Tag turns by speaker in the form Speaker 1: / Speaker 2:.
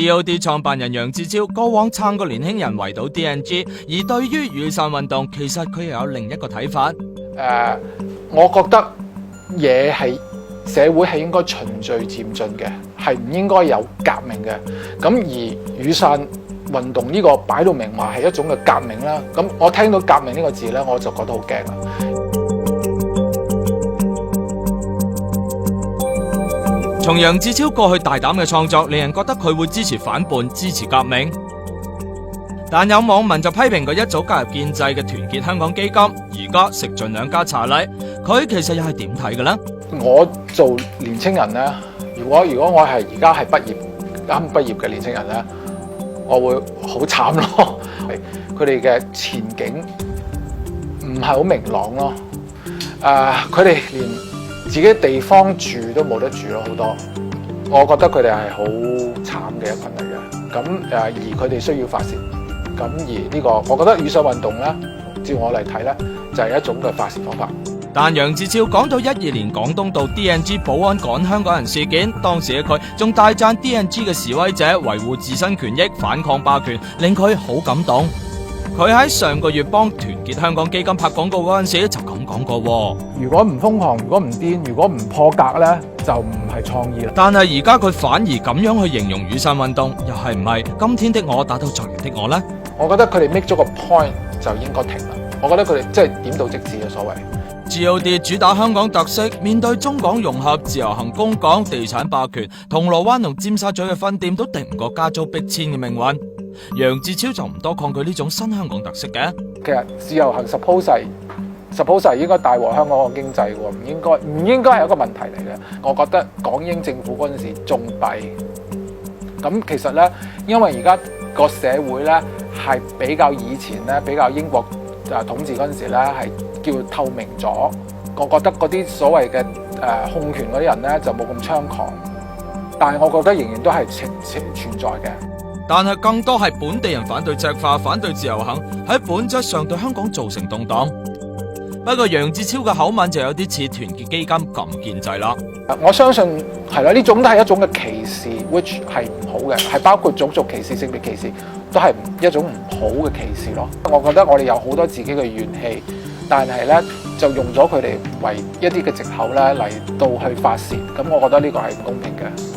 Speaker 1: G.O.D 創辦人楊志超過往撐過年輕人圍堵 DNG， 而對於雨傘運動，其實佢又有另一個睇法。
Speaker 2: 我覺得嘢係社會係應該循序漸進嘅，係唔應該有革命嘅。咁而雨傘運動呢個擺到明話係一種嘅革命啦。咁我聽到革命呢個字咧，我就覺得好驚啦。
Speaker 1: 從楊志超過去大膽嘅創作，令人覺得佢會支持反叛、支持革命。但有網民就批評佢一早加入建制嘅團結香港基金，而家食盡兩家茶禮，佢其實又係點睇嘅呢？
Speaker 2: 我做年青人咧，如果我係而家係啱畢業嘅年青人咧，我會好慘咯。佢哋嘅前景唔係好明朗咯。佢哋連自己地方住都冇得住咯，好多。我覺得佢哋係好慘嘅一群嚟嘅。咁而佢哋需要發泄。咁而呢個，我覺得雨傘運動咧，照我嚟睇咧，就係一種嘅發泄方法。
Speaker 1: 但楊志超講到12年廣東道 DNG 保安趕香港人事件，當時嘅佢仲大讚 DNG 嘅示威者維護自身權益、反抗霸權，令佢好感動。佢喺上個月幫團結香港基金拍廣告嗰陣時就咁講過。
Speaker 2: 如果唔瘋狂，如果唔癲，如果唔破格咧，就唔係創意啦。
Speaker 1: 但係而家佢反而咁樣去形容雨傘運動，又係唔係今天的我打到昨日的我呢？
Speaker 2: 我覺得佢哋 make 咗個 point 就應該停啦。我覺得佢哋即係點到即止嘅所謂。
Speaker 1: G.O.D 主打香港特色，面對中港融合、自由行公港、地產霸權，銅鑼灣同尖沙咀嘅分店都敵唔過加租逼遷嘅命運。楊志超就唔多抗拒呢種新香港特色嘅。
Speaker 2: 其實自由行 suppose 應該大和香港嘅經濟喎，唔應該係一個問題嚟嘅。我覺得港英政府嗰陣時仲弊。咁其實咧，因為而家個社會咧係比較以前咧，比較英國統治嗰陣時咧係叫透明咗。我覺得嗰啲所謂嘅控權嗰啲人咧就冇咁猖狂，但係我覺得仍然都係存在嘅。
Speaker 1: 但係更多係本地人反對赤化、反對自由行，喺本質上對香港造成動盪。不過楊志超嘅口吻就有啲似團結基金咁建制啦。
Speaker 2: 我相信係啦，呢種都係一種嘅歧視 ，which 係唔好嘅，係包括種族歧視、性別歧視，都係一種唔好嘅歧視咯。我覺得我哋有好多自己嘅怨氣，但係咧就用咗佢哋為一啲嘅藉口咧嚟到去發泄，咁我覺得呢個係唔公平嘅。